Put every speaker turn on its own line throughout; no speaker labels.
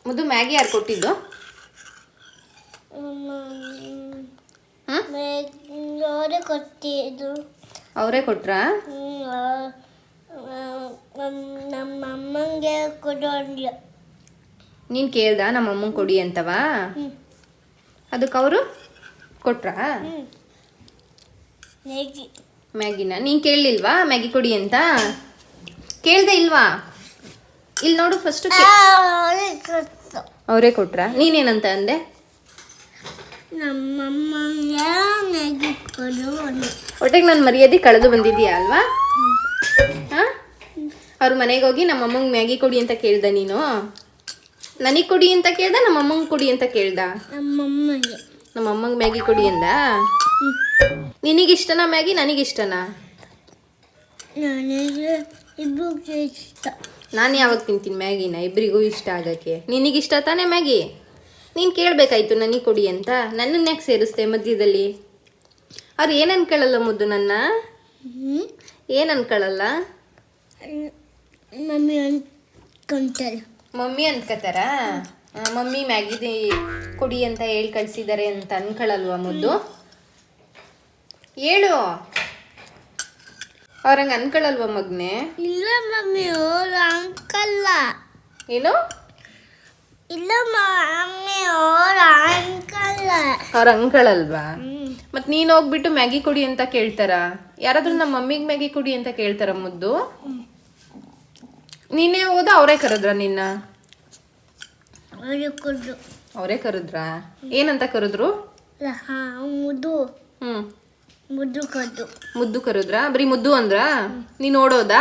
ಮುದ್ದು ಮ್ಯಾಗಿ ಯಾರು ಕೊಟ್ಟಿದ್ದು?
ಅವರೇ ಕೊಟ್ಟಿದ್ದು.
ಅವರೇ ಕೊಟ್ರಾ?
ನಮ್ಮ ಅಮ್ಮಂಗೆ ಕೊಡೋಲ್ಲ.
ನೀನು ಕೇಳ್ದ ನಮ್ಮ ಅಮ್ಮಂಗೆ ಕೊಡಿ ಅಂತವಾ? ಅದಕ್ಕೆ ಅವರು ಕೊಟ್ರಾ? ಮ್ಯಾಗಿನ ನೀನು ಕೇಳಲಿಲ್ವಾ ಮ್ಯಾಗಿ ಕೊಡಿ ಅಂತ? ಕೇಳ್ದೆ ಇಲ್ವಾ? ಇಲ್ಲಿ ನೋಡು ಫಸ್ಟ್ ಅವರೇ ಕೊಟ್ರಾ? ನೀನೇನಂತ ಅಂದೆ?
ನಮ್ಮಮ್ಮಂಗೆ ಮ್ಯಾಗಿ ಕೊಡು.
ಒಟ್ಟಿಗೆ ನಾನು ಮರ್ಯಾದೆ ಕಳೆದು ಬಂದಿದ್ದೀಯಾ ಅಲ್ವಾ? ಹಾಂ, ಅವ್ರ ಮನೆಗೆ ಹೋಗಿ ನಮ್ಮಮ್ಮಂಗೆ ಮ್ಯಾಗಿ ಕೊಡಿ ಅಂತ ಕೇಳ್ದ ನೀನು? ನನಗೆ ಕೊಡಿ ಅಂತ ಕೇಳ್ದ ನಮ್ಮಮ್ಮಂಗೆ ಕೊಡಿ ಅಂತ ಕೇಳ್ದ? ನಮ್ಮಮ್ಮಂಗೆ ಮ್ಯಾಗಿ ಕೊಡಿ ಅಂದ. ನಿನಗಿಷ್ಟನಾ ಮ್ಯಾಗಿ ನನಗಿಷ್ಟನಾ?
ನನಗೆ ಇಬ್ಬರಿಗೂ ಇಷ್ಟ.
ನಾನು ಯಾವಾಗ ತಿಂತೀನಿ ಮ್ಯಾಗಿನ? ಇಬ್ಬರಿಗೂ ಇಷ್ಟ ಆಗೋಕ್ಕೆ. ನಿನಗಿಷ್ಟ ತಾನೇ ಮ್ಯಾಗಿ? ನೀನು ಕೇಳಬೇಕಾಯ್ತು ನನಗೆ ಕೊಡಿ ಅಂತ. ನನ್ನನ್ನು ಯಾಕೆ ಸೇರಿಸ್ತೆ ಮಧ್ಯದಲ್ಲಿ? ಅವ್ರು ಏನು ಅನ್ಕೊಳ್ಳಲ್ಲ ಮುದ್ದು ನನ್ನ? ಏನು ಅನ್ಕೊಳ್ಳಲ್ಲ?
ಮಮ್ಮಿ ಅನ್ಕೊಂತಾರೆ.
ಮಮ್ಮಿ ಅನ್ಕೋತಾರ? ಮಮ್ಮಿ ಮ್ಯಾಗಿ ಕೊಡಿ ಅಂತ ಹೇಳಿ ಕಳಿಸಿದ್ದಾರೆ ಅಂತ ಅನ್ಕೊಳ್ಳಲ್ವಾ ಮುದ್ದು? ಹೇಳು, ಅವ್ರಂಗೆ ಅನ್ಕೊಳ್ಳಲ್ವ ಮಗ್ನೆ?
ಇಲ್ಲ ಮಮ್ಮಿ, ಅವ್ರು ಅನ್ಕಲ್ಲ.
ಏನು?
ಇಲ್ಲ ಮಮ್ಮಿ, ಅವ್ರು ಅನ್ಕಲ್ಲ.
ಅವ್ರು ಅನ್ಕೊಳ್ಳಲ್ವಾ? ಮತ್ತು ನೀನು ಹೋಗ್ಬಿಟ್ಟು ಮ್ಯಾಗಿ ಕೊಡಿ ಅಂತ ಕೇಳ್ತಾರ? ಯಾರಾದ್ರೂ ನಮ್ಮ ಮಮ್ಮಿಗೆ ಮ್ಯಾಗಿ ಕೊಡಿ ಅಂತ ಕೇಳ್ತಾರ ಮುದ್ದು? ನೀನೇ ಹೋದ ಅವರೇ ಕರೆದ್ರ ನಿನ್ನ? ಅವರೇ ಕರೆದ್ರಾ? ಏನಂತ ಕರೆದ್ರು?
ಮುದ್ದು. ಮುದ್ದು ಕದ್ದು.
ಮುದ್ದು ಕರೆದ್ರಾ? ಬರೀ ಮುದ್ದು ಅಂದ್ರ? ನೀನು ನೋಡೋದಾ?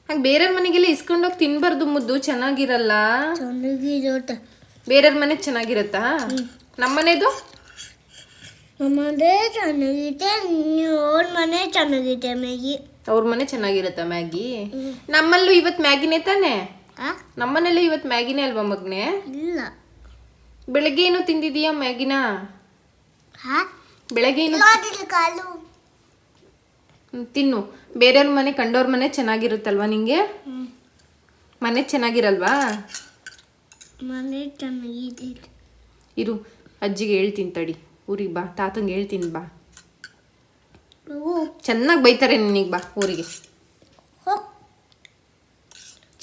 ಹಾಗೆ ಬೇರೆಯವ್ರ ಮನೆಗೆಲ್ಲ ಇಸ್ಕೊಂಡೋಗಿ ತಿನ್ಬಾರ್ದು ಮುದ್ದು, ಚೆನ್ನಾಗಿರಲ್ಲ. ಬೇರೆಯವ್ರ ಮನೆ ಚೆನ್ನಾಗಿರತ್ತಾ? ನಮ್ಮನೇದು?
ನಮ್ಮದೇ ಚೆನ್ನಾಗಿದೆ, ಅವ್ರ ಮನೆ ಚೆನ್ನಾಗಿದೆ ಮ್ಯಾಗಿ.
ಅವ್ರ ಮನೆ ಚೆನ್ನಾಗಿರತ್ತಾ ಮ್ಯಾಗಿ? ನಮ್ಮಲ್ಲೂ ಇವತ್ತು ಮ್ಯಾಗಿನೇ ತಾನೆ? ನಮ್ಮನೇಲಿ ಇವತ್ತು ಮ್ಯಾಗಿನೇ ಅಲ್ವಾ ಮಗ್ನೆ?
ಇಲ್ಲ,
ಬೆಳಗ್ಗೆ ಏನು ತಿಂದಿದೀಯಾ ಮ್ಯಾಗಿನ? ಬೆಳಗ್ಗೆ ಏನು ತಿನ್ನು. ಬೇರೆಯವ್ರ ಮನೆ ಕಂಡವ್ರ ಮನೆ ಚೆನ್ನಾಗಿರುತ್ತಲ್ವಾ ನಿಂಗೆ? ಮನೆ ಚೆನ್ನಾಗಿರಲ್ವಾ?
ಮನೆ ಚೆನ್ನಾಗಿದೆ.
ಇರು, ಅಜ್ಜಿಗೆ ಹೇಳ್ತೀನಿ ತಡಿ. ಊರಿಗೆ ಬಾ, ತಾತಂಗೆ ಹೇಳ್ತೀನಿ ಬಾ. ಚೆನ್ನಾಗಿ ಬೈತಾರೆ ನಿನಗೆ, ಬಾ ಊರಿಗೆ.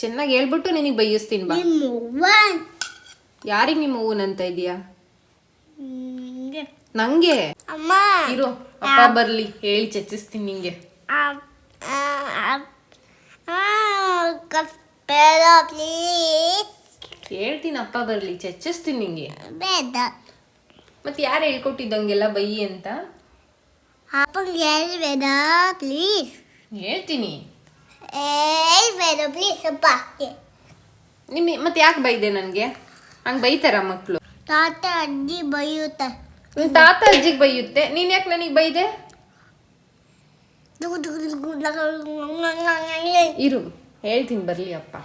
ಚೆನ್ನಾಗಿ ಹೇಳ್ಬಿಟ್ಟು ನಿನಗೆ ಬೈಯಿಸ್ತೀನಿ ಬಾ. ಯಾರಿಗೆ ನಿಮ್ಮ ಅವ್ವನಂತ ಇದೀಯಾ? ನಂಗೆ?
ಅಮ್ಮ
ಇರು, ಅಪ್ಪ ಬರ್ಲಿ ಹೇಳಿ ಚಚ್ಚಿಸ್ತೀನಿ ನಿಂಗೆ. ಹೇಳ್ತೀನಿ ಅಪ್ಪ ಬರ್ಲಿ ಚಚ್ಚಿಸ್ತೀನಿ ನಿಂಗೆ. ಮತ್ತೆ ಯಾರು ಹೇಳ್ಕೊಟ್ಟಿದ್ದಂಗೆಲ್ಲ ಬೈಯಿ ಅಂತ?
ಪ್ಲೀಸ್
ಹೇಳ್ತೀನಿ.
ಪ್ಲೀಸ್ ಅಪ್ಪ.
ಮತ್ತೆ ಯಾಕೆ ಬೈದೆ ನನಗೆ? ಹಂಗೆ ಬೈತಾರ ಮಕ್ಕಳು?
ತಾತ ಅಜ್ಜಿ ಬೈಯುತ್ತೆ.
ತಾತ ಅಜ್ಜಿಗೆ ಬೈಯುತ್ತೆ, ನೀನ್ ಯಾಕೆ ನನಗೆ ಬೈದೆ? ಇರು, ಹೇಳ್ತೀನಿ ಬರ್ಲಿ ಅಪ್ಪ.